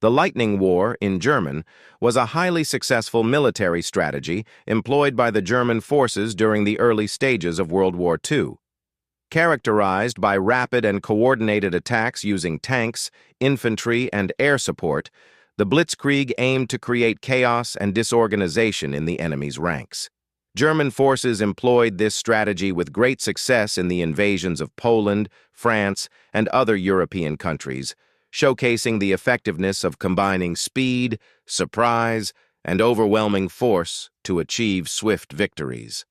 The Lightning War, in German, was a highly successful military strategy employed by the German forces during the early stages of World War II. Characterized by rapid and coordinated attacks using tanks, infantry, and air support, the Blitzkrieg aimed to create chaos and disorganization in the enemy's ranks. German forces employed this strategy with great success in the invasions of Poland, France, and other European countries, showcasing the effectiveness of combining speed, surprise, and overwhelming force to achieve swift victories.